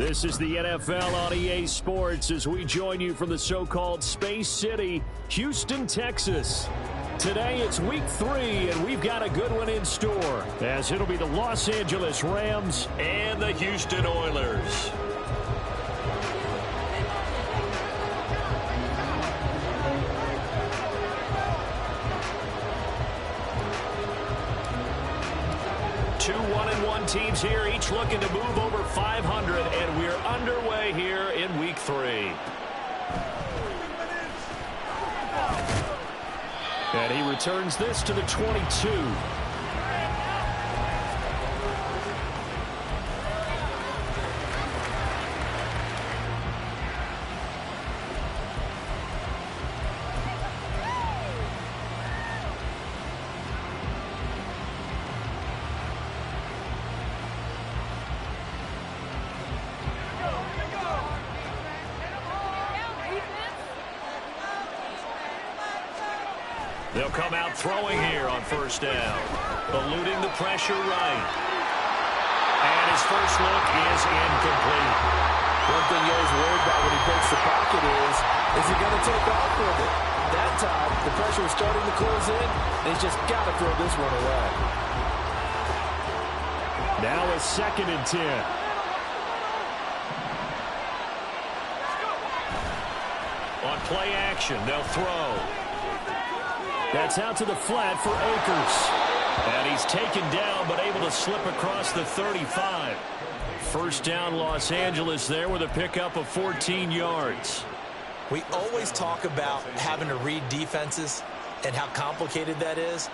This is the NFL on EA Sports as we join you from the so-called Space City, Houston, Texas. Today it's week 3, and we've got a good one in store, as it'll be the Los Angeles Rams and the Houston Oilers. Two 1-1 teams here, each looking to move over 500, and we're underway here in week 3. And he returns this to the 22. They'll come out throwing here on first down. Eluding the pressure right. And his first look is incomplete. One thing you're always worried about when he breaks the pocket is he going to take off with it? That time, the pressure was starting to close in, and he's just got to throw this one away. Now a 2nd and 10. On play action, they'll throw. That's out to the flat for Akers. And he's taken down, but able to slip across the 35. First down, Los Angeles there with a pickup of 14 yards. We always talk about having to read defenses and how complicated that is.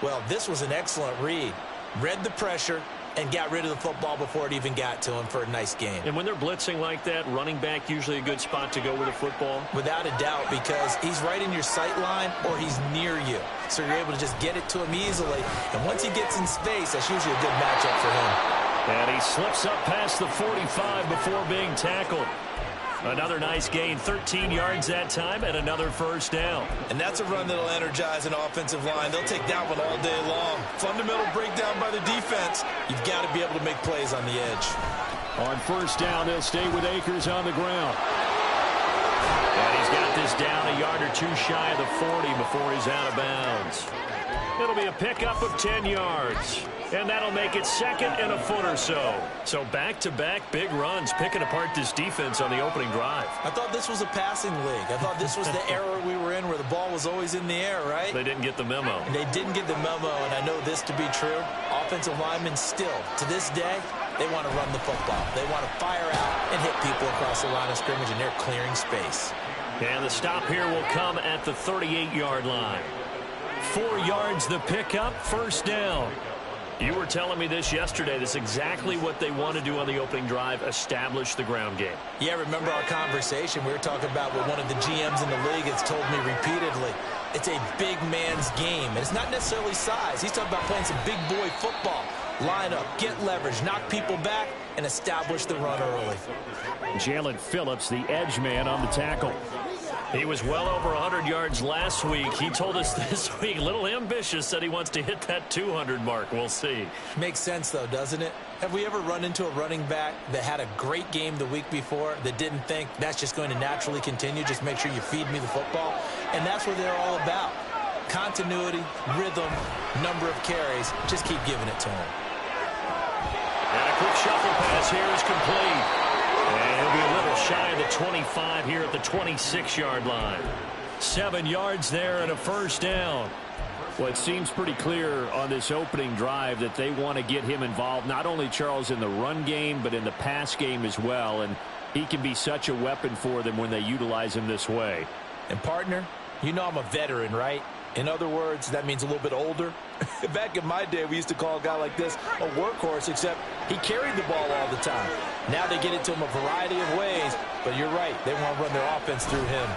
Well, this was an excellent read. Read the pressure and got rid of the football before it even got to him for a nice game. And when they're blitzing like that, running back usually a good spot to go with the football? Without a doubt, because he's right in your sight line or he's near you. So you're able to just get it to him easily. And once he gets in space, that's usually a good matchup for him. And he slips up past the 45 before being tackled. Another nice gain, 13 yards that time, and another first down. And that's a run that'll energize an offensive line. They'll take that one all day long. Fundamental breakdown by the defense. You've got to be able to make plays on the edge. On first down, they'll stay with Akers on the ground. And he's got this down a yard or two shy of the 40 before he's out of bounds. It'll be a pickup of 10 yards. And that'll make it 2nd and a foot or so. So back-to-back big runs, picking apart this defense on the opening drive. I thought this was a passing league. I thought this was the era we were in where the ball was always in the air, right? They didn't get the memo. And they didn't get the memo, and I know this to be true. Offensive linemen still, to this day, they want to run the football. They want to fire out and hit people across the line of scrimmage, and they're clearing space. And the stop here will come at the 38-yard line. 4 yards the pickup, first down. You were telling me this yesterday. This is exactly what they want to do on the opening drive, establish the ground game. Yeah, remember our conversation? We were talking about what one of the GMs in the league has told me repeatedly. It's a big man's game. And it's not necessarily size. He's talking about playing some big boy football. Line up, get leverage, knock people back, and establish the run early. Jalen Phillips, the edge man on the tackle. He was well over 100 yards last week. He told us this week, a little ambitious, said he wants to hit that 200 mark. We'll see. Makes sense, though, doesn't it? Have we ever run into a running back that had a great game the week before that didn't think that's just going to naturally continue? Just make sure you feed me the football. And that's what they're all about. Continuity, rhythm, number of carries. Just keep giving it to him. And a quick shuffle pass here is complete. And he'll be a little shy of the 25 here at the 26-yard line. 7 yards there and a first down. Well, it seems pretty clear on this opening drive that they want to get him involved, not only, Charles, in the run game, but in the pass game as well. And he can be such a weapon for them when they utilize him this way. And, partner, you know I'm a veteran, right? In other words, that means a little bit older. Back in my day, we used to call a guy like this a workhorse, except he carried the ball all the time. Now they get it to him a variety of ways, but you're right. They want to run their offense through him.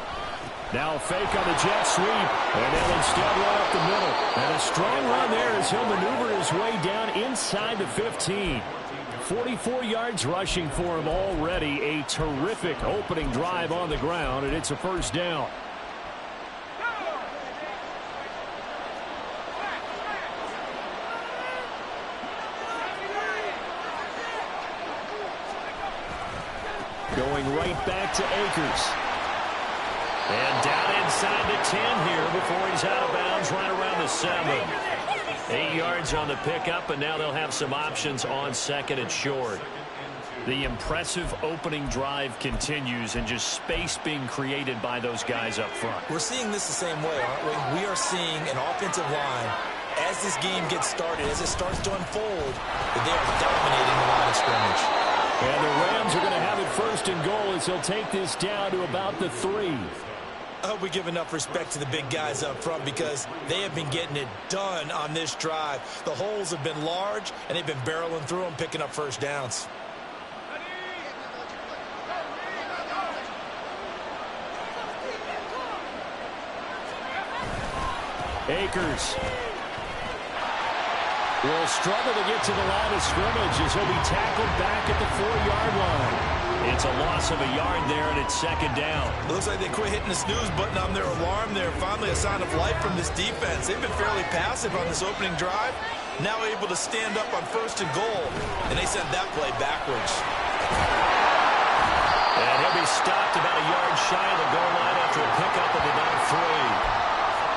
Now a fake on the jet sweep, and they'll instead run up the middle. And a strong run there as he'll maneuver his way down inside the 15. 44 yards rushing for him already. A terrific opening drive on the ground, and it's a first down. Going right back to Akers. And down inside the 10 here before he's out of bounds right around the 7. 8 yards on the pickup, and now they'll have some options on second and short. The impressive opening drive continues, and just space being created by those guys up front. We're seeing this the same way, aren't we? We are seeing an offensive line, as this game gets started, as it starts to unfold, that they are dominating the line of scrimmage. And the Rams are going to have it first and goal as they'll take this down to about the 3. I hope we give enough respect to the big guys up front because they have been getting it done on this drive. The holes have been large, and they've been barreling through them, picking up first downs. Akers will struggle to get to the line of scrimmage as he'll be tackled back at the 4-yard line. It's a loss of a yard there, and it's second down. It looks like they quit hitting the snooze button on their alarm there. Finally a sign of life from this defense. They've been fairly passive on this opening drive. Now able to stand up on first and goal, and they sent that play backwards. And he'll be stopped about a yard shy of the goal line after a pickup of about 3.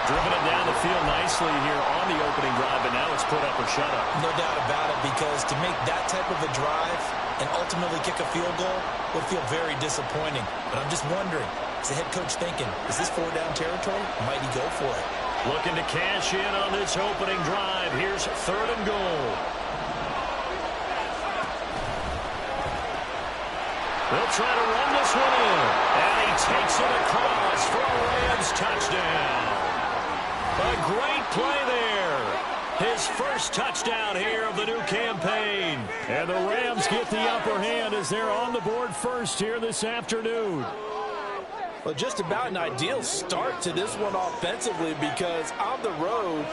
Driven it down the field nicely here on the opening drive, but now it's put up or shut up. No doubt about it, because to make that type of a drive and ultimately kick a field goal would feel very disappointing. But I'm just wondering, is the head coach thinking, is this 4-down territory? Might he go for it? Looking to cash in on this opening drive. Here's third and goal. They'll try to run this one in. And he takes it across for a Rams touchdown. A great play there. His first touchdown here of the new campaign. And the Rams get the upper hand as they're on the board first here this afternoon. Well, just about an ideal start to this one offensively, because on the road,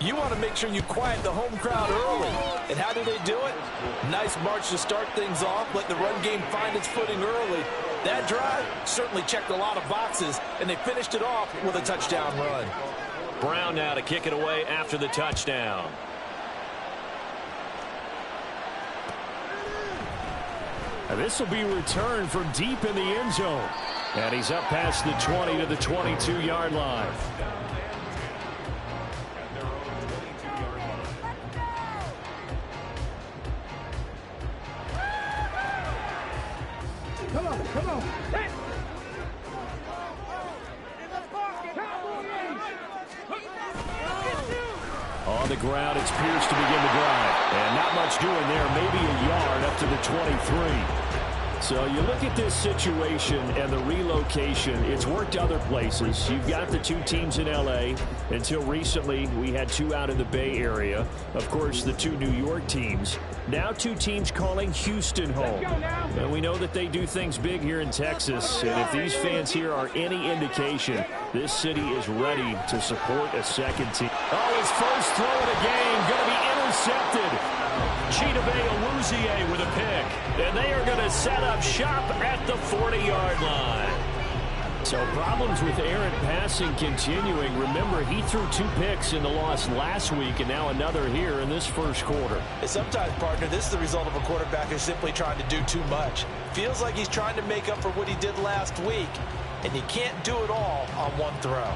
you want to make sure you quiet the home crowd early. And how do they do it? Nice march to start things off. Let the run game find its footing early. That drive certainly checked a lot of boxes, and they finished it off with a touchdown run. Brown now to kick it away after the touchdown. And this will be returned from deep in the end zone. And he's up past the 20 to the 22-yard line. Come on. On the ground, it's Pierce to begin the drive. And not much doing there, maybe a yard up to the 23. So you look at this situation and the relocation. It's worked other places. You've got the two teams in L.A. Until recently, we had two out in the Bay Area. Of course, the two New York teams. Now two teams calling Houston home. And we know that they do things big here in Texas. And if these fans here are any indication, this city is ready to support a second team. Oh, his first throw of the game going to be intercepted. Chidobe Awuzie with a pick. And they are going to set up shop at the 40-yard line. So problems with errant passing continuing. Remember, he threw 2 picks in the loss last week, and now another here in this first quarter. And sometimes, partner, this is the result of a quarterback who's simply trying to do too much. Feels like he's trying to make up for what he did last week, and you can't do it all on one throw.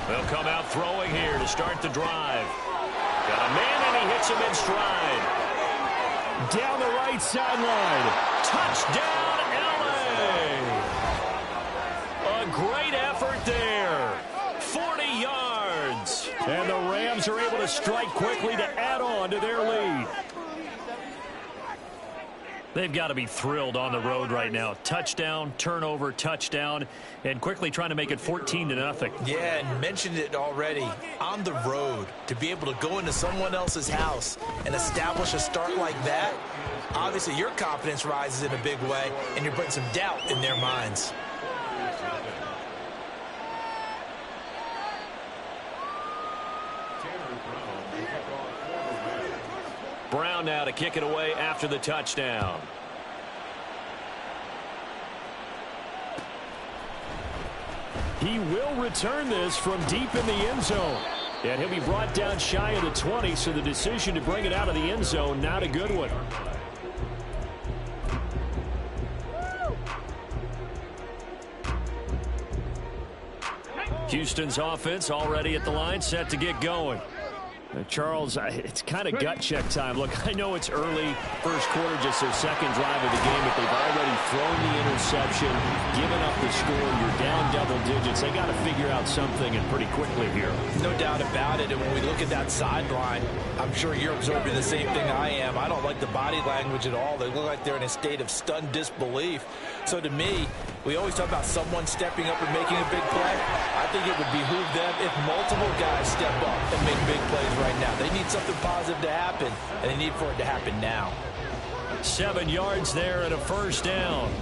They'll come out throwing here to start the drive. Got a man, and he hits him in stride. Down the right sideline. Touchdown, L.A. A great effort there. 40 yards. And the Rams are able to strike quickly to add on to their lead. They've got to be thrilled on the road right now. Touchdown, turnover, touchdown, and quickly trying to make it 14-0. Yeah, and mentioned it already. On the road, to be able to go into someone else's house and establish a start like that, obviously your confidence rises in a big way, and you're putting some doubt in their minds. Brown now to kick it away after the touchdown. He will return this from deep in the end zone. And he'll be brought down shy of the 20, so the decision to bring it out of the end zone, not a good one. Houston's offense already at the line, set to get going. Charles, it's kind of gut check time. Look, I know it's early, first quarter, just their second drive of the game, but they've already thrown the interception, given up the score. You're down double digits. They got to figure out something, and pretty quickly here. No doubt about it. And when we look at that sideline, I'm sure you're observing the same thing I am. I don't like the body language at all. They look like they're in a state of stunned disbelief. So to me, we always talk about someone stepping up and making a big play. I think it would behoove them if multiple guys step up and make big plays right now. They need something positive to happen, and they need for it to happen now. 7 yards there and a first down.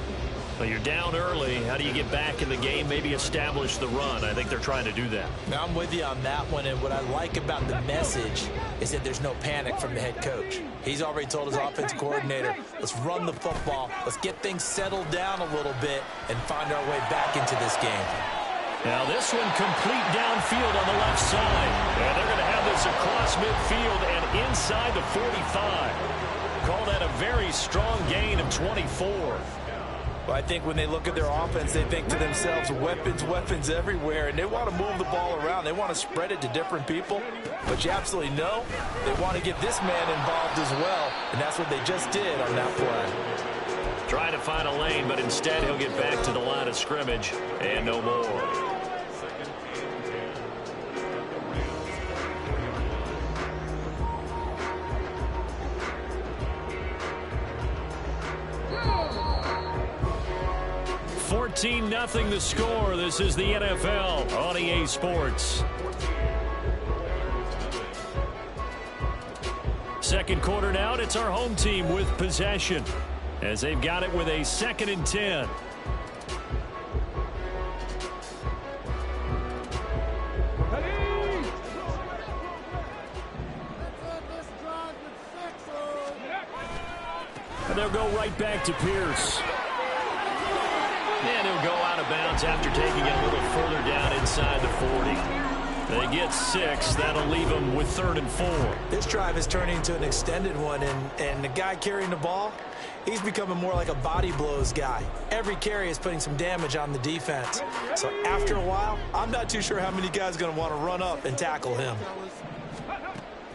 But you're down early. How do you get back in the game, maybe establish the run? I think they're trying to do that. Now, I'm with you on that one, and what I like about the message is that there's no panic from the head coach. He's already told his offensive coordinator, let's run the football, let's get things settled down a little bit and find our way back into this game. Now this one complete downfield on the left side. And they're going to have this across midfield and inside the 45. Call that a very strong gain of 24. Well, I think when they look at their offense, they think to themselves, weapons, weapons everywhere, and they want to move the ball around. They want to spread it to different people, but you absolutely know they want to get this man involved as well, and that's what they just did on that play. Trying to find a lane, but instead he'll get back to the line of scrimmage and no more. Nothing the score. This is the NFL on EA Sports. Second quarter now, and it's our home team with possession as they've got it with a 2nd and 10. And they'll go right back to Pierce. And he'll go out of bounds after taking it a little further down inside the 40. They get 6. That'll leave them with 3rd and 4. This drive is turning into an extended one, and the guy carrying the ball, he's becoming more like a body blows guy. Every carry is putting some damage on the defense. So after a while, I'm not too sure how many guys are going to want to run up and tackle him.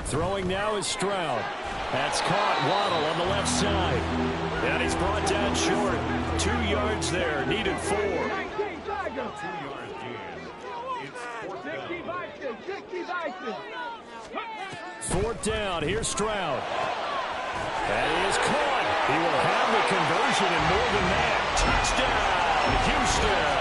Throwing now is Stroud. That's caught. Waddle on the left side. And he's brought down short. 2 yards there. Needed 4. 2 yards in. It's 4th down. Here's Stroud. And he is caught. He will have the conversion and more than that. Touchdown, Houston.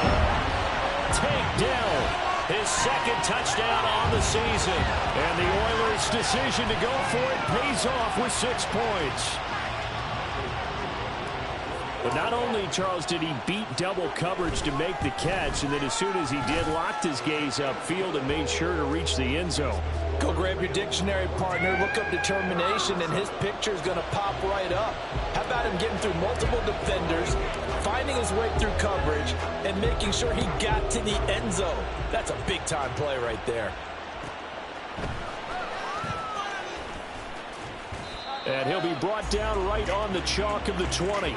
Takedown. His 2nd touchdown on the season. And the Oilers' decision to go for it pays off with 6 points. But not only, Charles, did he beat double coverage to make the catch, and then as soon as he did, locked his gaze upfield and made sure to reach the end zone. Go grab your dictionary, partner. Look up determination, and his picture is going to pop right up. How about him getting through multiple defenders, finding his way through coverage, and making sure he got to the end zone? That's a big-time play right there. And he'll be brought down right on the chalk of the 20.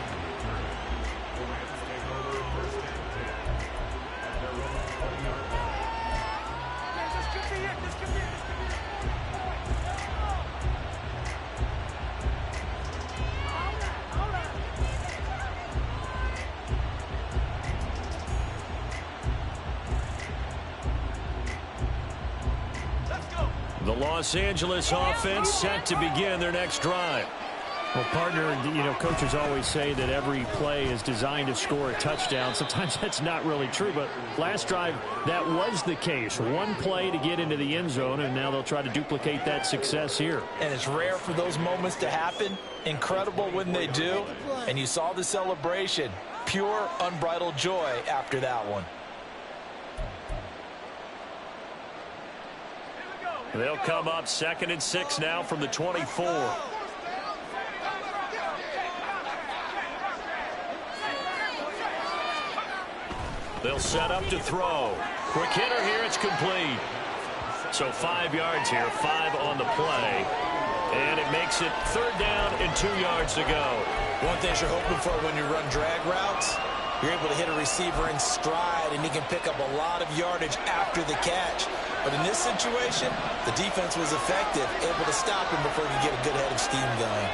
The Los Angeles offense set to begin their next drive. Well, partner, you know, coaches always say that every play is designed to score a touchdown. Sometimes that's not really true, but last drive, that was the case. One play to get into the end zone, and now they'll try to duplicate that success here. And it's rare for those moments to happen. Incredible when they do. And you saw the celebration. Pure, unbridled joy after that one. They'll come up 2nd and 6 now from the 24. They'll set up to throw. Quick hitter here. It's complete. So 5 yards here, 5 on the play. And it makes it 3rd down and 2 yards to go. One thing you're hoping for when you run drag routes, you're able to hit a receiver in stride, and he can pick up a lot of yardage after the catch. But in this situation, the defense was effective, able to stop him before he could get a good head of steam going.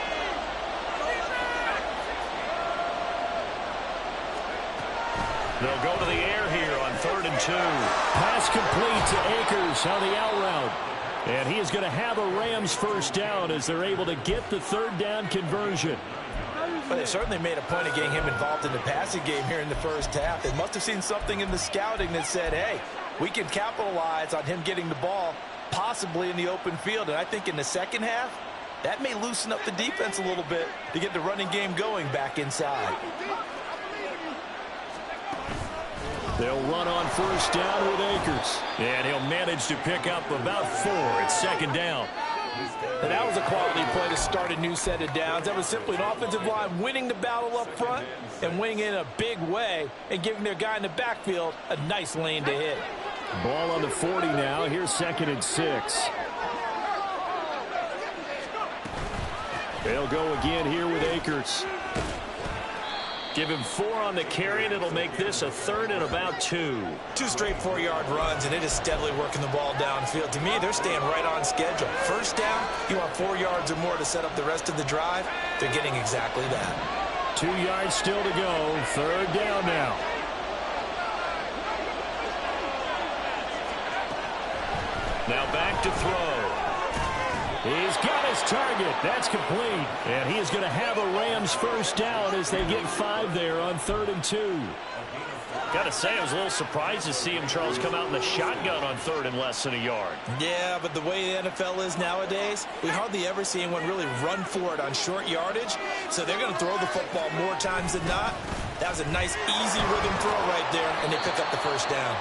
They'll go to the air here on 3rd and 2. Pass complete to Akers on the out route. And he is going to have a Rams 1st down as they're able to get the 3rd down conversion. But they certainly made a point of getting him involved in the passing game here in the first half. They must have seen something in the scouting that said, hey, we can capitalize on him getting the ball possibly in the open field. And I think in the second half, that may loosen up the defense a little bit to get the running game going back inside. They'll run on 1st down with Akers. And he'll manage to pick up about 4. It's 2nd down. And that was a quality play to start a new set of downs. That was simply an offensive line winning the battle up front and winning in a big way and giving their guy in the backfield a nice lane to hit. Ball on the 40 now. Here's 2nd and 6. They'll go again here with Akers. Give him 4 on the carry, and it'll make this a 3rd and about 2. 2 straight 4-yard runs, and it is steadily working the ball downfield. To me, they're staying right on schedule. 1st down, you want 4 yards or more to set up the rest of the drive. They're getting exactly that. 2 yards still to go. 3rd down now. Now back to throw. He's got his target. That's complete. And he is going to have a Rams 1st down as they get 5 there on 3rd and 2. Got to say, I was a little surprised to see him, Charles, come out in the shotgun on 3rd and less than a yard. Yeah, but the way the NFL is nowadays, we hardly ever see anyone really run for it on short yardage. So they're going to throw the football more times than not. That was a nice, easy rhythm throw right there, and they pick up the 1st down.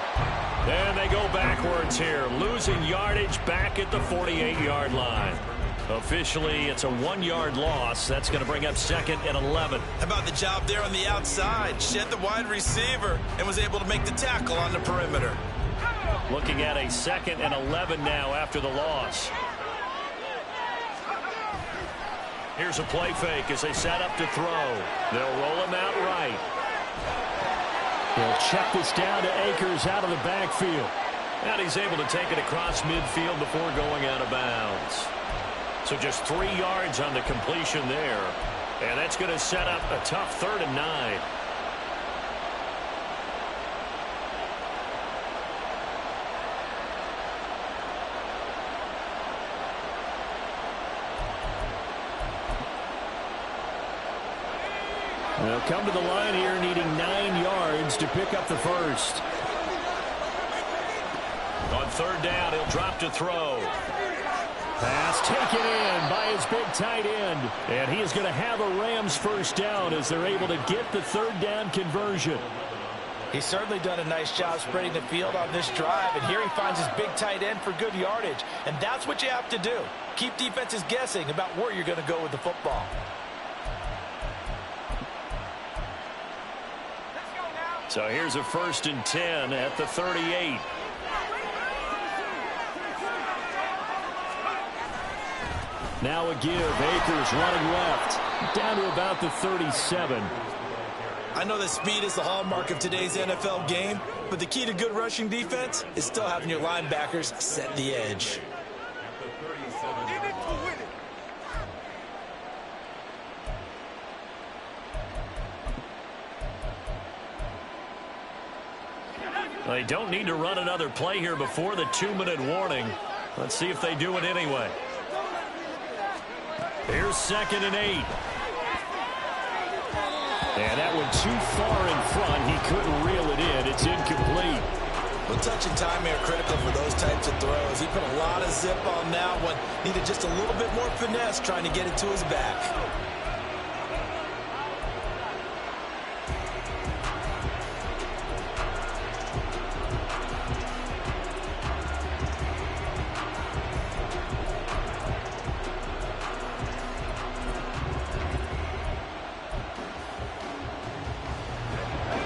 And they go backwards here, losing yardage back at the 48-yard line. Officially, it's a 1-yard loss. That's going to bring up 2nd and 11. How about the job there on the outside? Shed the wide receiver and was able to make the tackle on the perimeter. Looking at a 2nd and 11 now after the loss. Here's a play fake as they set up to throw. They'll roll him out right. They'll check this down to Akers out of the backfield. And he's able to take it across midfield before going out of bounds. So just 3 yards on the completion there. And that's going to set up a tough 3rd and 9. They'll come to the line here needing 9 yards to pick up the 1st. On 3rd down, he'll drop to throw. Pass taken in by his big tight end. And he is going to have a Rams 1st down as they're able to get the 3rd down conversion. He's certainly done a nice job spreading the field on this drive. And here he finds his big tight end for good yardage. And that's what you have to do. Keep defenses guessing about where you're going to go with the football. So here's a 1st and 10 at the 38. Now a give. Akers running left. Down to about the 37. I know that speed is the hallmark of today's NFL game, but the key to good rushing defense is still having your linebackers set the edge. They don't need to run another play here before the 2-minute warning. Let's see if they do it anyway. Here's 2nd and 8. And that one too far in front. He couldn't reel it in. It's incomplete. Well, touch and time are critical for those types of throws. He put a lot of zip on that one. Needed just a little bit more finesse trying to get it to his back.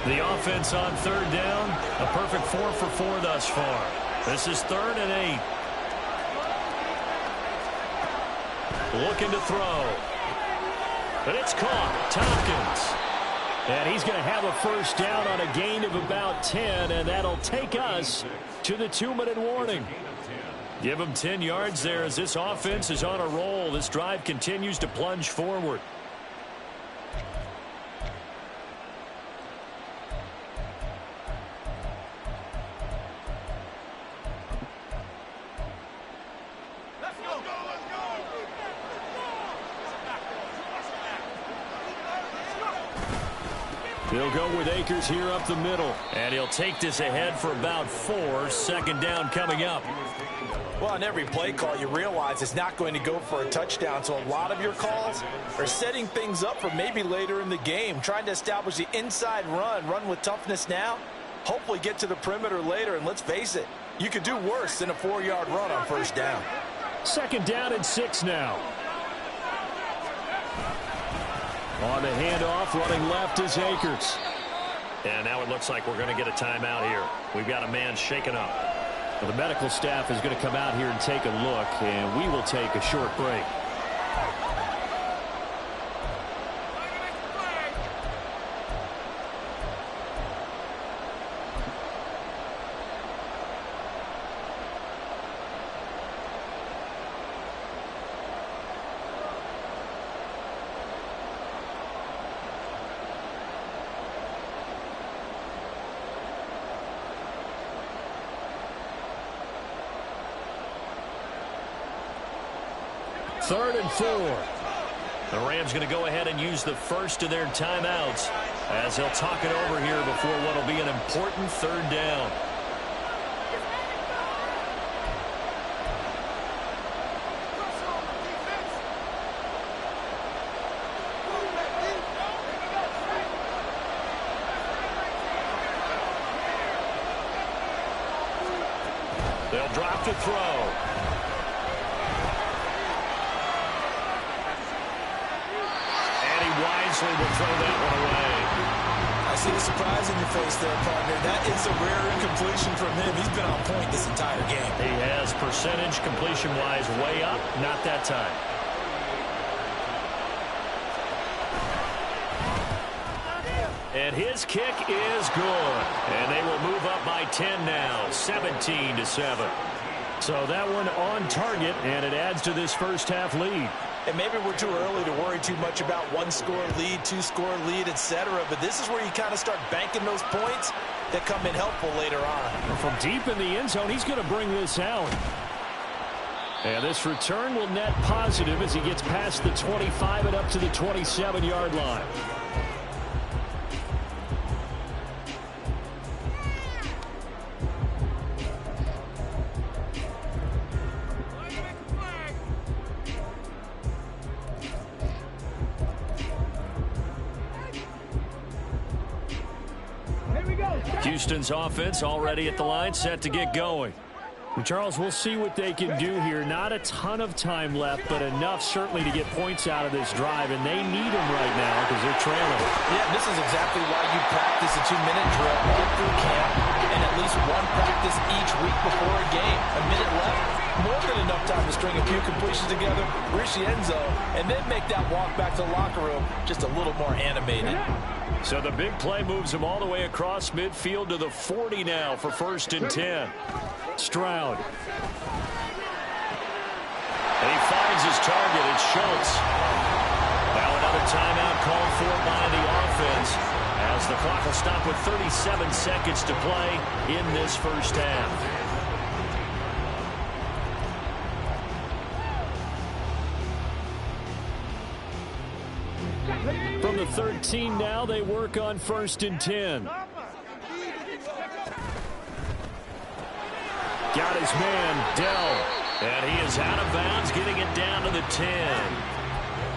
The offense on third down, a perfect 4 for 4 thus far. This is 3rd and 8. Looking to throw. And it's caught. Tompkins. And he's going to have a first down on a gain of about 10, and that'll take us to the 2-minute warning. Give him 10 yards there as this offense is on a roll. This drive continues to plunge forward. He'll go with Akers here up the middle. And he'll take this ahead for about 4. 2nd down coming up. Well, on every play call, you realize it's not going to go for a touchdown. So a lot of your calls are setting things up for maybe later in the game, trying to establish the inside run with toughness now, hopefully get to the perimeter later. And let's face it, you could do worse than a 4-yard run on 1st down. 2nd down and 6 now. On the handoff, running left is Akers. And now it looks like we're going to get a timeout here. We've got a man shaken up. Well, the medical staff is going to come out here and take a look, and we will take a short break. Third and 4. The Rams going to go ahead and use the first of their timeouts as they'll talk it over here before what will be an important 3rd down. They'll drop to throw. Wisely will throw that one away. I see the surprise in your face there, partner. That is a rare incompletion from him. He's been on point this entire game. He has percentage completion-wise way up. Not that time. And his kick is good. And they will move up by 10 now, 17-7. So that one on target, and it adds to this first half lead. And maybe we're too early to worry too much about 1-score lead, 2-score lead, etc. But this is where you kind of start banking those points that come in helpful later on. From deep in the end zone, he's going to bring this out. And this return will net positive as he gets past the 25 and up to the 27-yard line. Houston's offense already at the line, set to get going. And Charles, we'll see what they can do here. Not a ton of time left, but enough certainly to get points out of this drive, and they need them right now because they're trailing. Yeah, this is exactly why you practice a 2-minute drill all through camp and at least one practice each week before a game. A minute left, more than enough time to string a few completions together, reach the end zone, and then make that walk back to the locker room just a little more animated. So the big play moves him all the way across midfield to the 40 now for 1st and 10. Stroud. And he finds his target. It's Schultz. Now another timeout called for by the offense as the clock will stop with 37 seconds to play in this first half. From the 13 now, they work on 1st and 10. Got his man, Dell. And he is out of bounds, getting it down to the 10.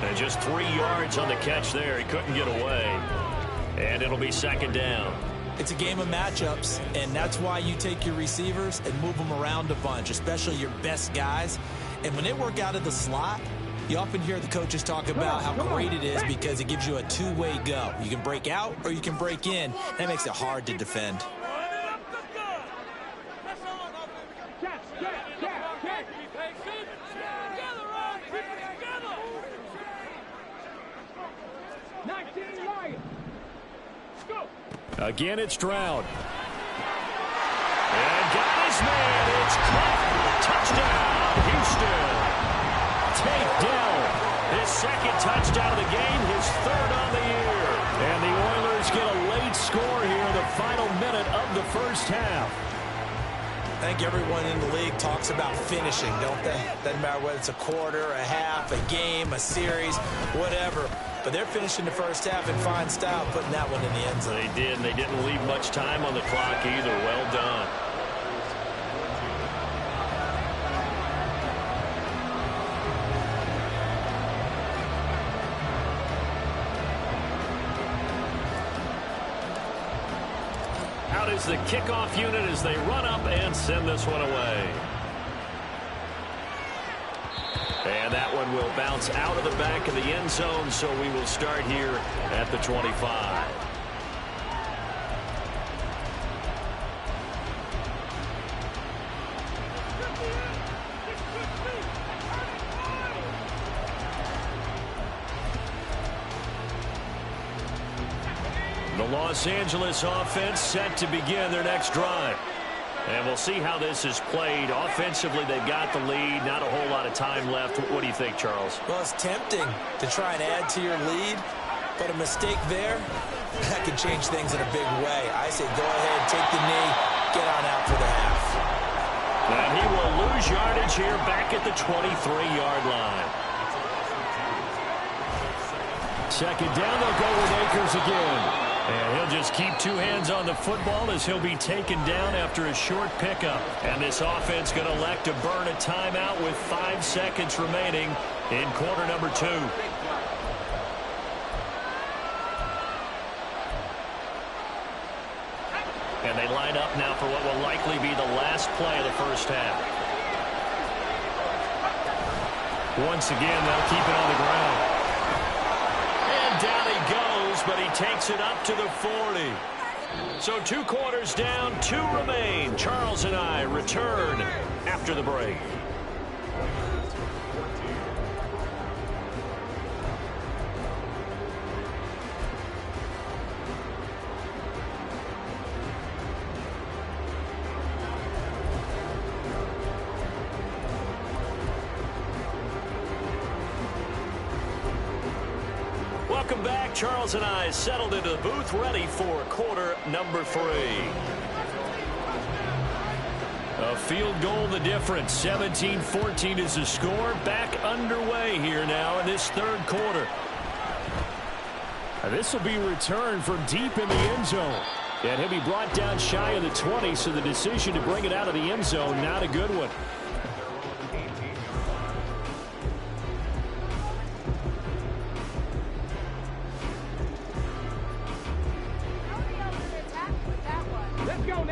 And just 3 yards on the catch there. He couldn't get away. And it'll be 2nd down. It's a game of matchups, and that's why you take your receivers and move them around a bunch, especially your best guys. And when they work out of the slot, You often hear the coaches talk about how great it is because it gives you a two-way go. You can break out or you can break in. That makes it hard to defend. Again, it's Stroud. And got his man. It's caught. Touchdown, Houston. Take down his second touchdown of the game, his third on the year. And the Oilers get a late score here in the final minute of the first half. I think everyone in the league talks about finishing, don't they? Doesn't matter whether it's a quarter, a half, a game, a series, whatever. But they're finishing the first half in fine style, putting that one in the end zone. They did, and they didn't leave much time on the clock either. Well done. Out is the kickoff unit as they run up and send this one away. And that one will bounce out of the back of the end zone, so we will start here at the 25. The Los Angeles offense set to begin their next drive. And we'll see how this is played. Offensively, they've got the lead. Not a whole lot of time left. What do you think, Charles? Well, it's tempting to try and add to your lead, but a mistake there, that can change things in a big way. I say go ahead, take the knee, get on out for the half. And he will lose yardage here back at the 23-yard line. Second down, they'll go with Akers again. And he'll just keep two hands on the football as he'll be taken down after a short pickup. And this offense going to elect to burn a timeout with 5 seconds remaining in quarter number 2. And they line up now for what will likely be the last play of the first half. Once again, they'll keep it on the ground. And down he goes, but he takes it up to the 40. So 2 quarters down, 2 remain. Charles and I return after the break. Welcome back. Charles and I settled into the booth, ready for quarter number 3. A field goal the difference. 17-14 is the score. Back underway here now in this third quarter. This will be returned from deep in the end zone. And he'll be brought down shy of the 20, so the decision to bring it out of the end zone, not a good one.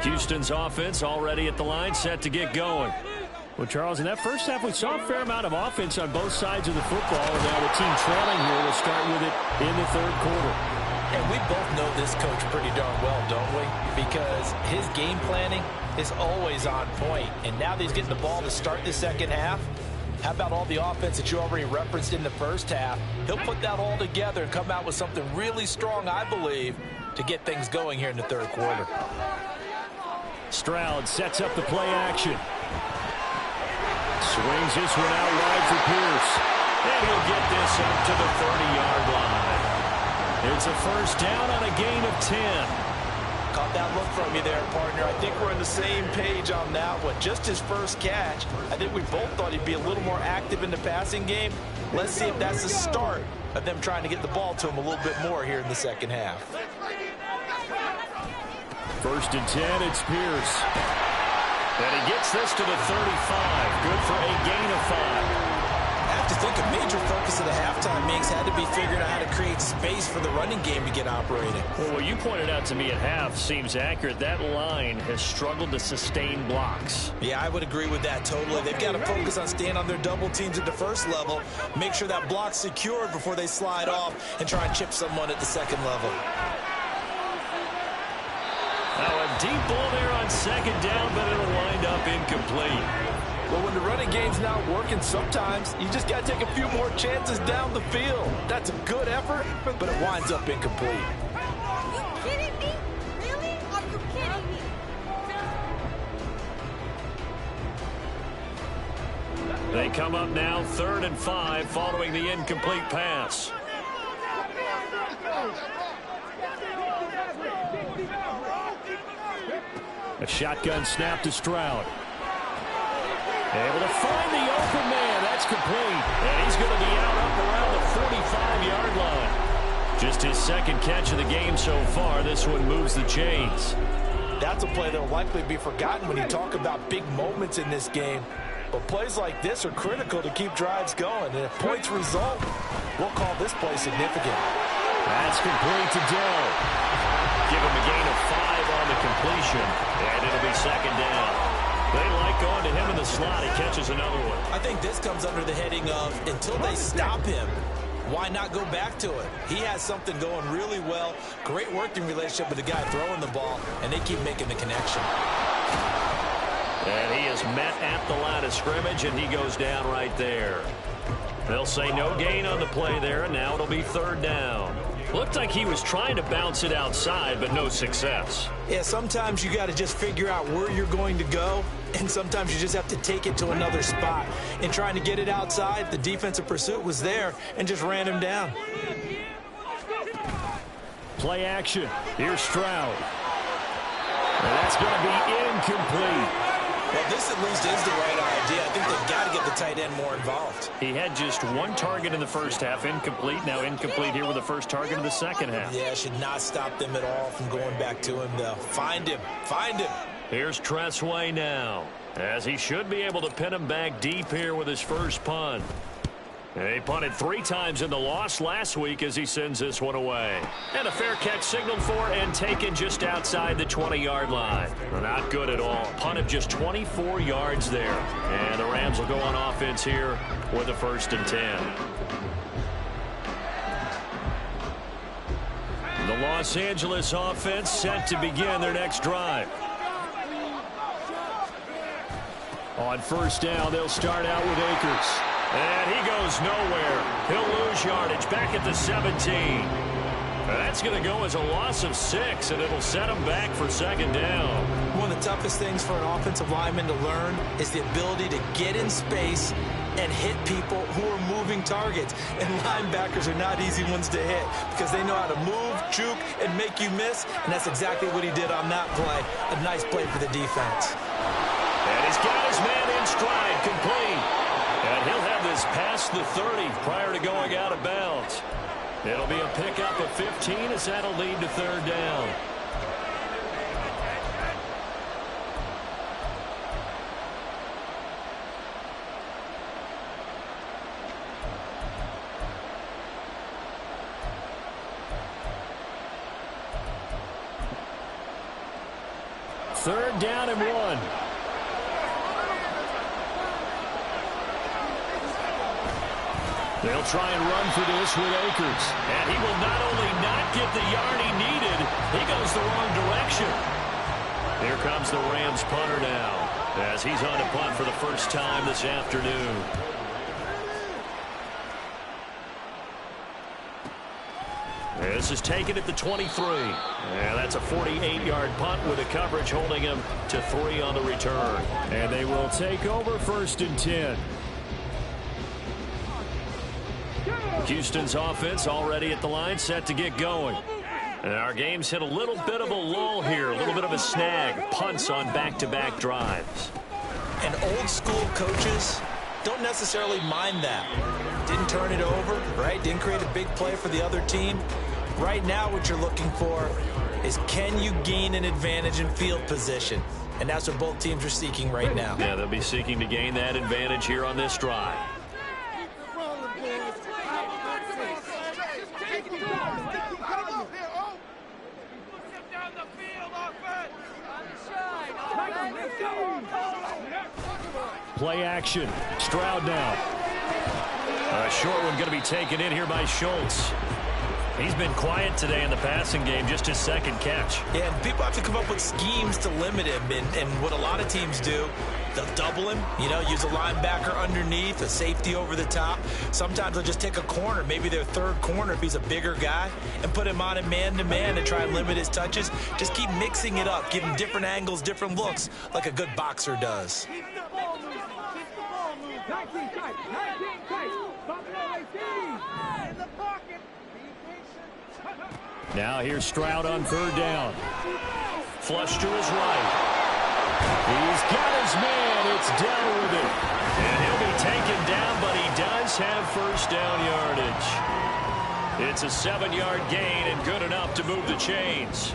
Houston's offense already at the line, set to get going. Well, Charles, in that first half, we saw a fair amount of offense on both sides of the football. And now the team trailing here will start with it in the third quarter. And we both know this coach pretty darn well, don't we? Because his game planning is always on point. And now that he's getting the ball to start the second half, how about all the offense that you already referenced in the first half? He'll put that all together and come out with something really strong, I believe, to get things going here in the third quarter. Stroud sets up the play action. Swings this one out wide for Pierce. And he'll get this up to the 30-yard line. It's a first down on a gain of 10. Caught that look from you there, partner. I think we're on the same page on that one. Just his first catch. I think we both thought he'd be a little more active in the passing game. Let's see if that's the start of them trying to get the ball to him a little bit more here in the second half. First and 10, it's Pierce. And he gets this to the 35. Good for a gain of 5. to think a major focus of the halftime mix had to be figuring out how to create space for the running game to get operating. Well, what you pointed out to me at half seems accurate. That line has struggled to sustain blocks. Yeah, I would agree with that totally. They've got to focus on staying on their double teams at the first level, make sure that block's secured before they slide off and try and chip someone at the second level. Now a deep ball there on second down, but it'll wind up incomplete. Well, when the running game's not working, sometimes you just got to take a few more chances down the field. That's a good effort, but it winds up incomplete. Are you kidding me? Really? Are you kidding me? They come up now 3rd and 5 following the incomplete pass. A shotgun snap to Stroud. Able to find the open man. That's complete. And he's going to be out up around the 45-yard line. Just his second catch of the game so far. This one moves the chains. That's a play that will likely be forgotten when you talk about big moments in this game. But plays like this are critical to keep drives going. And if points result, we'll call this play significant. That's complete to Dell. Give him a gain of 5 on the completion. And it'll be second down. They like going to him in the slot. He catches another one. I think this comes under the heading of until they stop him, why not go back to it? He has something going really well. Great working relationship with the guy throwing the ball, and they keep making the connection. And he is met at the line of scrimmage, and he goes down right there. They'll say no gain on the play there, and now it'll be 3rd down. Looked like he was trying to bounce it outside, but no success. Yeah, sometimes you got to just figure out where you're going to go, and sometimes you just have to take it to another spot. In trying to get it outside, the defensive pursuit was there and just ran him down. Play action. Here's Stroud. And that's going to be incomplete. Well, this at least is the right idea. I think they've got to get the tight end more involved. He had just 1 target in the first half, incomplete. Now incomplete here with the first target of the second half. Yeah, should not stop them at all from going back to him, though. Find him. Find him. Here's Tressway now, as he should be able to pin him back deep here with his first punt. He punted 3 times in the loss last week as he sends this one away. And a fair catch signaled for and taken just outside the 20-yard line. Not good at all. Punt of just 24 yards there. And the Rams will go on offense here with a 1st and 10. The Los Angeles offense set to begin their next drive. On 1st down, they'll start out with Akers. And he goes nowhere. He'll lose yardage back at the 17. That's going to go as a loss of 6, and it'll set him back for 2nd down. One of the toughest things for an offensive lineman to learn is the ability to get in space and hit people who are moving targets. And linebackers are not easy ones to hit because they know how to move, juke, and make you miss. And that's exactly what he did on that play. A nice play for the defense. And he's got his man in stride, complete. And he'll have this past the 30 prior to going out of bounds. It'll be a pickup of 15 as that'll lead to 3rd down. Third down and 1. They'll try and run for this with Akers. And he will not only not get the yard he needed, he goes the wrong direction. Here comes the Rams punter now, as he's on to punt for the first time this afternoon. This is taken at the 23. And that's a 48-yard punt with a coverage holding him to 3 on the return. And they will take over 1st and 10. Houston's offense already at the line, set to get going. And our game's hit a little bit of a lull here, a little bit of a snag. Punts on back-to-back drives. And old-school coaches don't necessarily mind that. Didn't turn it over, right? Didn't create a big play for the other team. Right now what you're looking for is can you gain an advantage in field position? And that's what both teams are seeking right now. Yeah, they'll be seeking to gain that advantage here on this drive. Play action. Stroud now. A short one going to be taken in here by Schultz. He's been quiet today in the passing game, just his second catch. Yeah, and people have to come up with schemes to limit him. And what a lot of teams do, they'll double him, use a linebacker underneath, a safety over the top. Sometimes they'll just take a corner, maybe their third corner if he's a bigger guy, and put him on a man-to-man to try and limit his touches. Just keep mixing it up, give him different angles, different looks, like a good boxer does. Now here's Stroud on third down. Flush to his right. He's got his man. It's down with it. And he'll be taken down, but he does have first down yardage. It's a 7-yard gain and good enough to move the chains.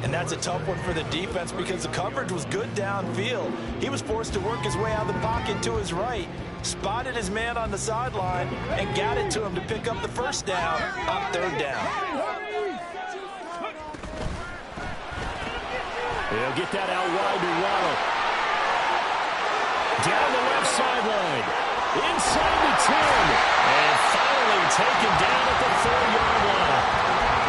And that's a tough one for the defense because the coverage was good downfield. He was forced to work his way out of the pocket to his right, spotted his man on the sideline, and got it to him to pick up the first down on third down. He'll get that out wide to Ronald. Down the left sideline. Inside the 10. And finally taken down at the 4-yard line.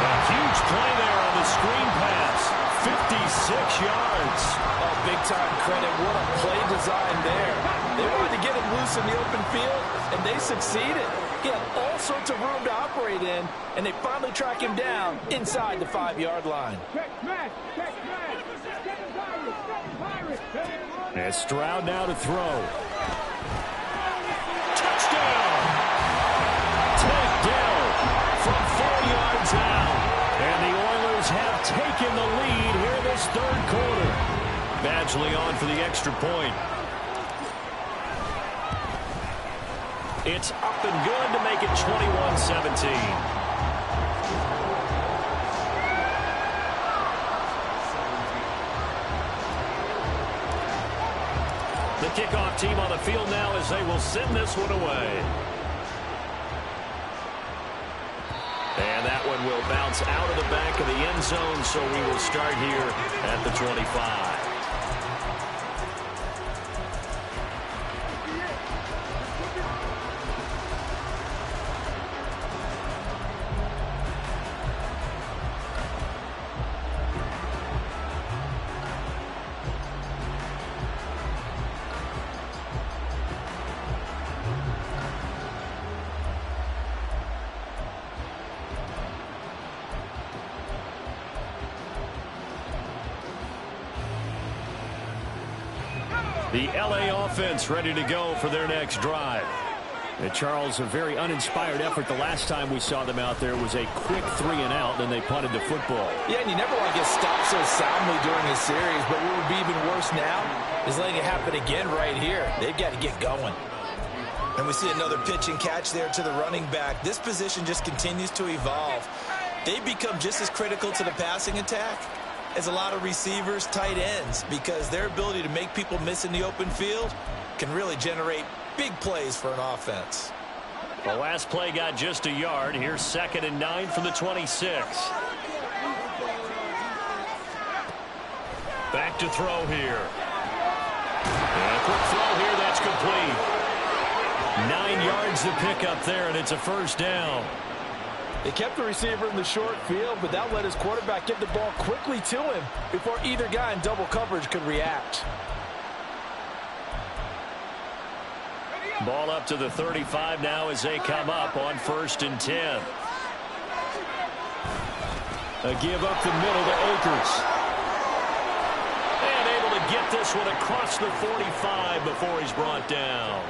A huge play there on the screen pass. 56 yards. Oh, big-time credit. What a play design there. They wanted to get him loose in the open field, and they succeeded. He had all sorts of room to operate in, and they finally track him down inside the 5-yard line. And Stroud now to throw. Touchdown! Takedown from 4 yards out. And the Oilers have taken the lead here in this third quarter. Badgley on for the extra point. It's up and good to make it 21-17. The kickoff team on the field now as they will send this one away. And that one will bounce out of the back of the end zone, so we will start here at the 25. The LA offense ready to go for their next drive. And Charles, a very uninspired effort the last time we saw them out there was a quick 3-and-out, then they punted the football. Yeah, and you never want to get stopped so soundly during a series, but what would be even worse now is letting it happen again right here. They've got to get going. And we see another pitch and catch there to the running back. This position just continues to evolve. They become just as critical to the passing attack as a lot of receivers, tight ends, because their ability to make people miss in the open field can really generate big plays for an offense. The last play got just a yard. Here's 2nd and 9 from the 26. Back to throw here. And a quick throw here, that's complete. 9 yards to pick up there, and it's a first down. They kept the receiver in the short field, but that let his quarterback get the ball quickly to him before either guy in double coverage could react. Ball up to the 35 now as they come up on 1st and 10. A give up the middle to Akers. And able to get this one across the 45 before he's brought down.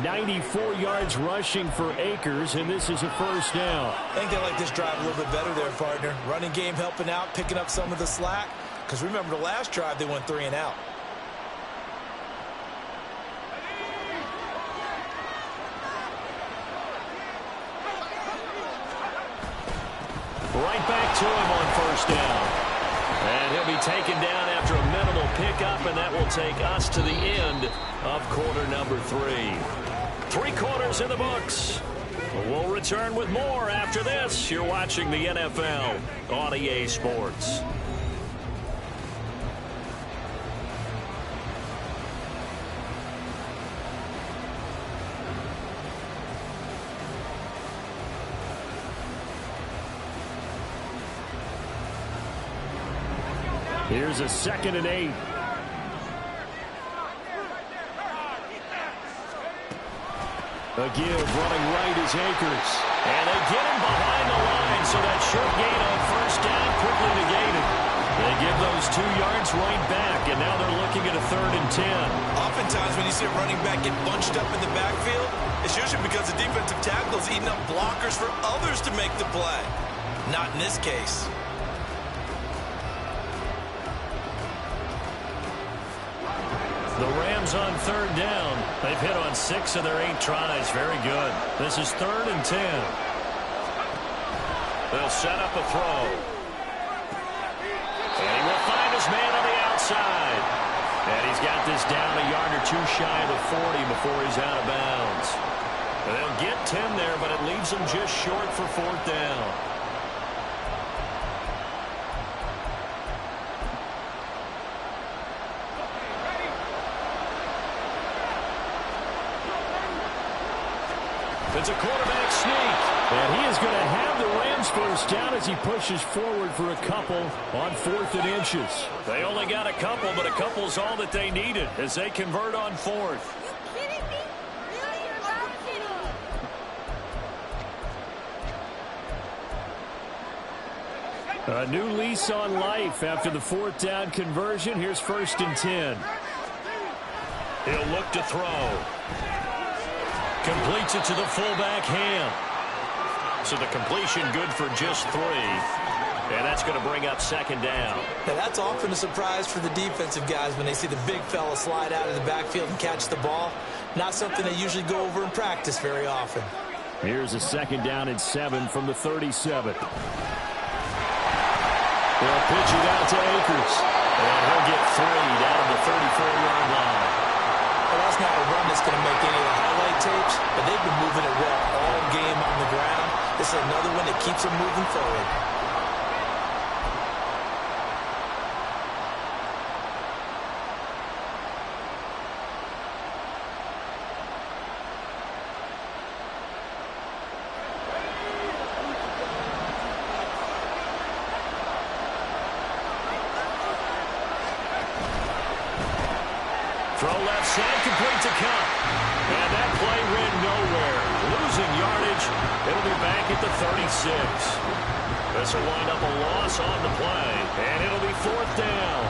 94 yards rushing for Akers, and this is a first down. I think they like this drive a little bit better there, partner. Running game helping out, picking up some of the slack. Because remember the last drive, they went 3-and-out. Right back to him on first down. And he'll be taken down after a minimal pickup, and that will take us to the end of quarter number 3. 3 quarters in the books. We'll return with more after this. You're watching the NFL on EA Sports. Here's a 2nd and 8. A give running right is Akers. And they get him behind the line, so that short gain on first down quickly negated. They give those 2 yards right back, and now they're looking at a 3rd and 10. Oftentimes when you see a running back get bunched up in the backfield, it's usually because the defensive tackle is eating up blockers for others to make the play. Not in this case. The Rams on 3rd down. They've hit on 6 of their 8 tries. Very good. This is 3rd and 10. They'll set up a throw. And he will find his man on the outside. And he's got this down a yard or 2 shy of the 40 before he's out of bounds. And they'll get 10 there, but it leaves them just short for 4th down. It's a quarterback sneak. And he is going to have the Rams first down as he pushes forward for a couple on 4th and inches. They only got a couple, but a couple's all that they needed as they convert on 4th. Are you kidding me? Really? Are you kidding me? A new lease on life after the 4th down conversion. Here's 1st and 10. He'll look to throw. Completes it to the fullback, Ham. So the completion good for just 3. And that's going to bring up 2nd down. Now that's often a surprise for the defensive guys when they see the big fella slide out of the backfield and catch the ball. Not something they usually go over in practice very often. Here's a 2nd down and 7 from the 37. They'll pitch it out to Akers. And he'll get 3 down at the 34-yard line. Well, that's not a run that's going to make any of the highlight tapes, but they've been moving it well all game on the ground. This is another one that keeps them moving forward. Throw left side, complete to Kupp. And that play went nowhere. Losing yardage. It'll be back at the 36. This will wind up a loss on the play. And it'll be 4th down.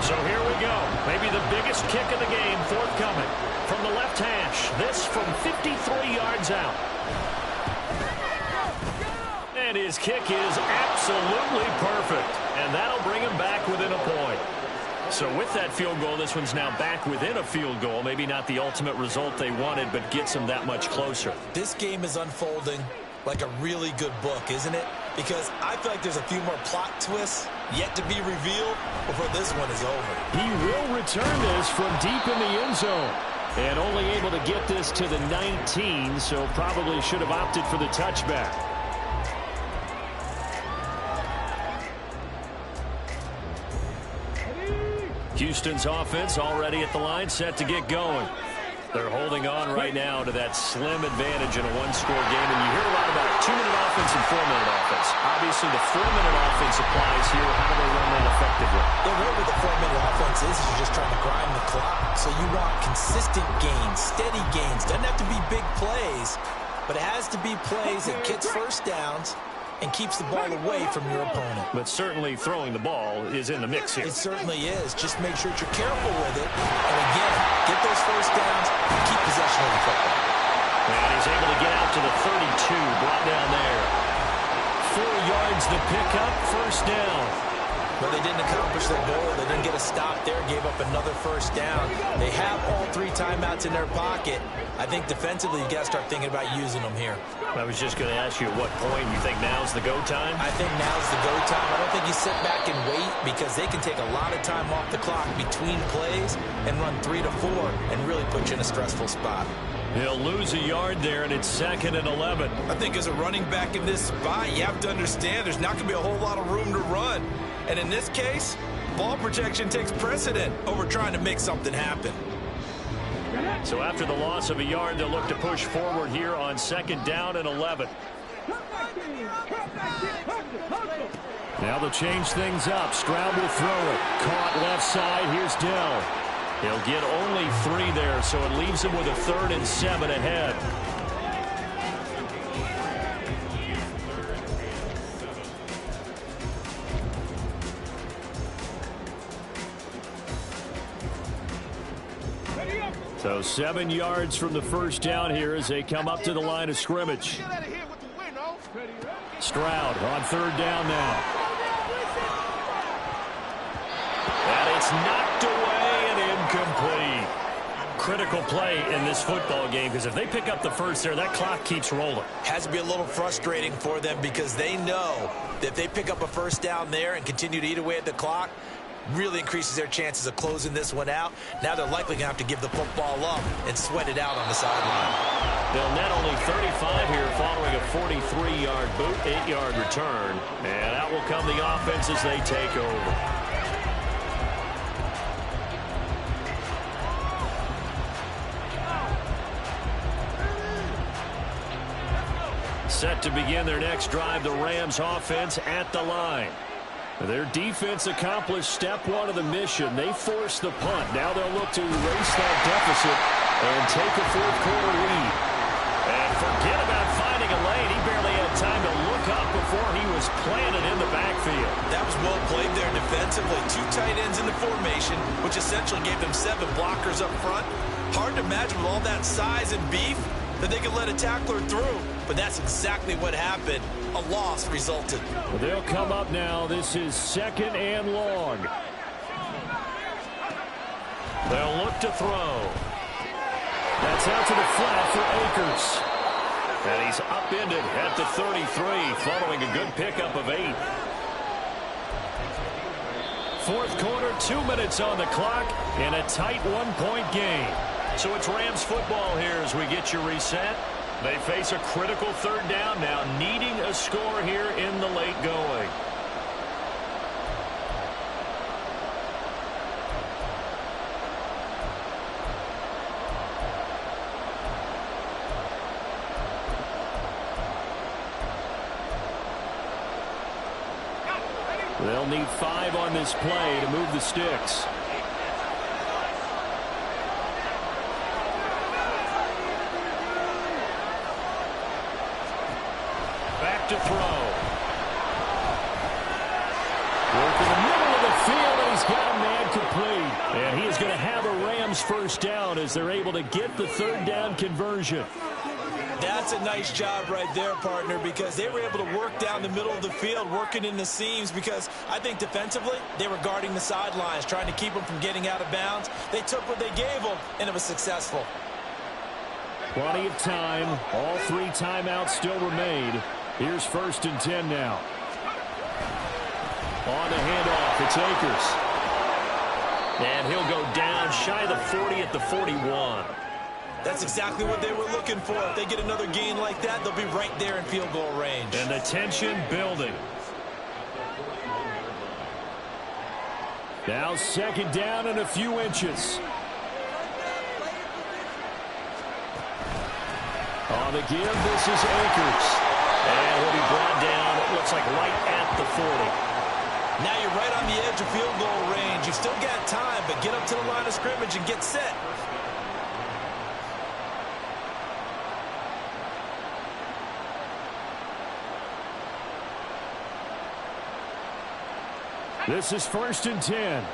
So here we go. Maybe the biggest kick of the game forthcoming. From the left hash. This from 53 yards out. And his kick is absolutely perfect. And that'll bring him back within a point. So with that field goal, this one's now back within a field goal. Maybe not the ultimate result they wanted, but gets them that much closer. This game is unfolding like a really good book, isn't it? Because I feel like there's a few more plot twists yet to be revealed before this one is over. He will return this from deep in the end zone. And only able to get this to the 19, so probably should have opted for the touchback. Houston's offense already at the line, set to get going. They're holding on right now to that slim advantage in a one-score game. And you hear a lot about 2-minute offense and 4-minute offense. Obviously, the 4-minute offense applies here. How do they run that effectively? The way with the 4-minute offense is you're just trying to grind the clock. So you want consistent gains, steady gains. Doesn't have to be big plays, but it has to be plays that gets first downs and keeps the ball away from your opponent. But certainly throwing the ball is in the mix here. It certainly is. Just make sure that you're careful with it. And again, get those first downs and keep possession of the football. And he's able to get out to the 32, brought down there. 4 yards the pickup, first down. But they didn't accomplish their goal. They didn't get a stop there, gave up another first down. They have all 3 timeouts in their pocket. I think defensively, you got to start thinking about using them here. I was just going to ask you at what point you think now's the go time? I think now's the go time. I don't think you sit back and wait because they can take a lot of time off the clock between plays and run 3 to 4 and really put you in a stressful spot. He'll lose a yard there, and it's 2nd and 11. I think as a running back in this spot, you have to understand there's not going to be a whole lot of room to run. And in this case, ball protection takes precedent over trying to make something happen. So after the loss of a yard, they'll look to push forward here on 2nd down and 11. Now they'll change things up. Stroud will throw it. Caught left side. Here's Dell. He'll get only 3 there, so it leaves him with a 3rd and 7 ahead. So 7 yards from the first down here as they come up to the line of scrimmage. Stroud on 3rd down now. And it's knocked away and incomplete. Critical play in this football game, because if they pick up the first there, that clock keeps rolling. Has to be a little frustrating for them because they know that if they pick up a first down there and continue to eat away at the clock, really increases their chances of closing this one out. Now they're likely going to have to give the football up and sweat it out on the sideline. They'll net only 35 here following a 43-yard boot, 8-yard return. And out will come the offense as they take over. Set to begin their next drive, the Rams offense at the line. Their defense accomplished step 1 of the mission. They forced the punt. Now they'll look to erase that deficit and take a 4th-quarter lead. And forget about finding a lane. He barely had time to look up before he was planted in the backfield. That was well played there defensively. 2 tight ends in the formation, which essentially gave them 7 blockers up front. Hard to imagine with all that size and beef that they could let a tackler through. But that's exactly what happened. A loss resulted. Well, they'll come up now. This is 2nd and long. They'll look to throw. That's out to the flat for Akers. And he's upended at the 33 following a good pickup of 8. 4th quarter, 2 minutes on the clock, and a tight 1-point game. So it's Rams football here as we get you reset. They face a critical 3rd down now, needing a score here in the late going. They'll need 5 on this play to move the sticks. To throw. Work in the middle of the field, and he's got a man complete. And he is going to have a Rams first down as they're able to get the 3rd down conversion. That's a nice job right there, partner, because they were able to work down the middle of the field, working in the seams, because I think defensively they were guarding the sidelines, trying to keep them from getting out of bounds. They took what they gave them, and it was successful. Plenty of time. All 3 timeouts still remain. Here's 1st and 10 now. On the handoff, it's Akers. And he'll go down shy of the 40 at the 41. That's exactly what they were looking for. If they get another gain like that, they'll be right there in field goal range. And the tension building. Now 2nd down and a few inches. On the give, this is Akers. And he'll be brought down, it looks like right at the 40. Now you're right on the edge of field goal range. You've still got time, but get up to the line of scrimmage and get set. This is 1st and 10.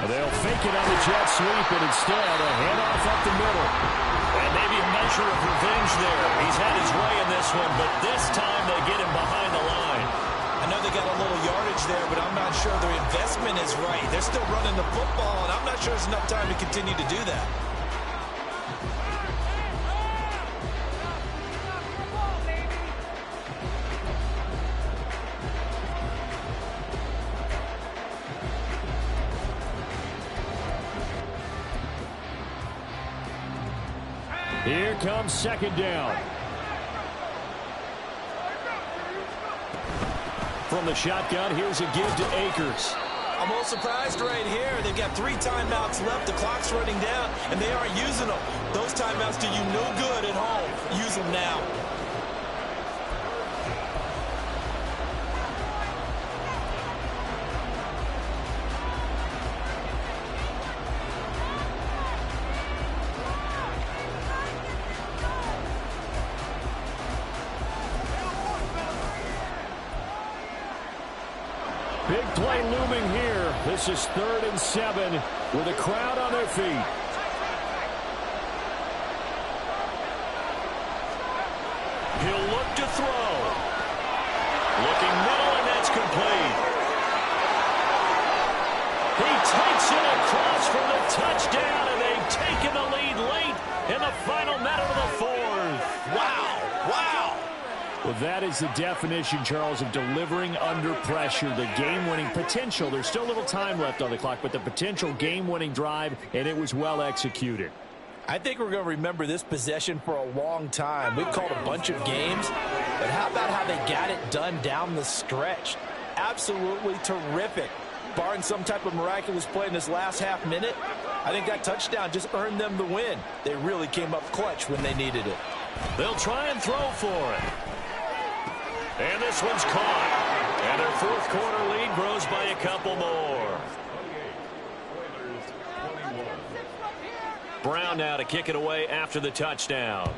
They'll fake it on the jet sweep, and instead a handoff up the middle. And maybe a measure of revenge there. He's had his way in this one, but this time they get him behind the line. I know they got a little yardage there, but I'm not sure their investment is right. They're still running the football, and I'm not sure there's enough time to continue to do that. Here comes second down. From the shotgun, here's a give to Akers. I'm a little surprised right here. They've got 3 timeouts left. The clock's running down, and they aren't using them. Those timeouts do you no good at home. Use them now. Big play looming here. This is 3rd and 7 with a crowd on their feet. He'll look to throw. Looking middle, and that's complete. He takes it across for the touchdown, and they've taken the lead late in the final minute of the 4th. Wow. Wow. Well, that is the definition, Charles, of delivering under pressure. The game-winning potential. There's still a little time left on the clock, but the potential game-winning drive, and it was well executed. I think we're going to remember this possession for a long time. We've called a bunch of games, but how about how they got it done down the stretch? Absolutely terrific. Barring some type of miraculous play in this last half minute, I think that touchdown just earned them the win. They really came up clutch when they needed it. They'll try and throw for it. And this one's caught. And their 4th quarter lead grows by a couple more. Brown now to kick it away after the touchdown.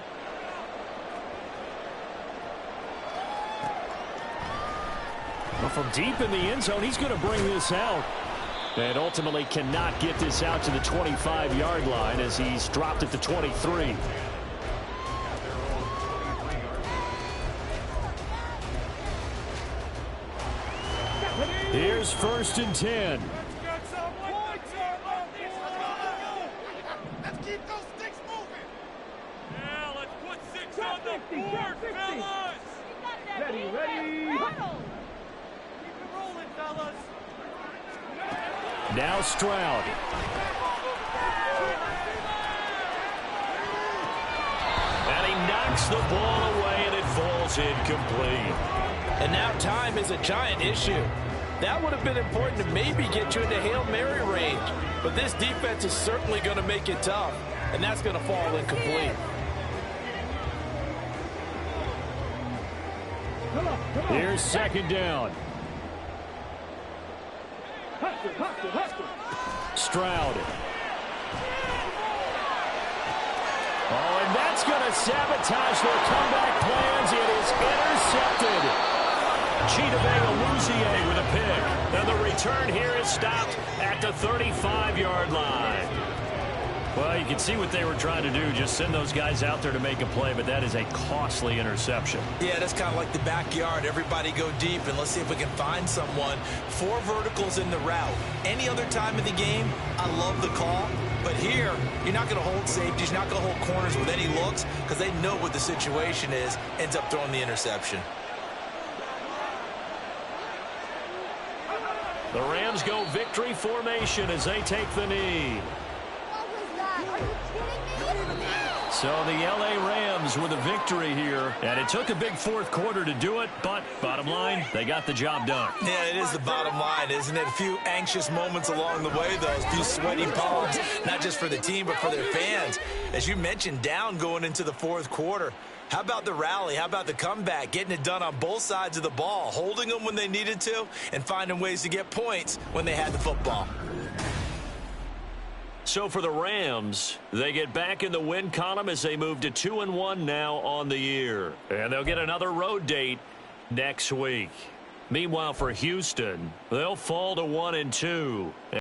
Well, from deep in the end zone, he's going to bring this out. And ultimately cannot get this out to the 25-yard line as he's dropped at the 23. Here's 1st and 10. Let's keep those sticks moving. Yeah, let's put 6 on the board, fellas. Ready. Keep it rolling, fellas. Now Stroud. And he knocks the ball away, and it falls incomplete. And now time is a giant issue. That would have been important to maybe get you into Hail Mary range. But this defense is certainly going to make it tough. And that's going to fall incomplete. Here's 2nd down. Stroud. Oh, and that's going to sabotage their comeback plans. It is intercepted. Chidobe with a pick. And the return here is stopped at the 35-yard line. Well, you can see what they were trying to do. Just send those guys out there to make a play, but that is a costly interception. Yeah, that's kind of like the backyard. Everybody go deep, and let's see if we can find someone. 4 verticals in the route. Any other time of the game, I love the call. But here, you're not going to hold safeties. You're not going to hold corners with any looks because they know what the situation is. Ends up throwing the interception. The Rams go victory formation as they take the knee. What was that? Are you kidding me? So the L.A. Rams with a victory here. And it took a big 4th quarter to do it, but bottom line, they got the job done. Yeah, it is the bottom line, isn't it? A few anxious moments along the way, though. A few sweaty palms, not just for the team, but for their fans. As you mentioned, down going into the 4th quarter. How about the rally? How about the comeback? Getting it done on both sides of the ball, holding them when they needed to, and finding ways to get points when they had the football. So for the Rams, they get back in the win column as they move to 2-1 now on the year. And they'll get another road date next week. Meanwhile, for Houston, they'll fall to 1-2.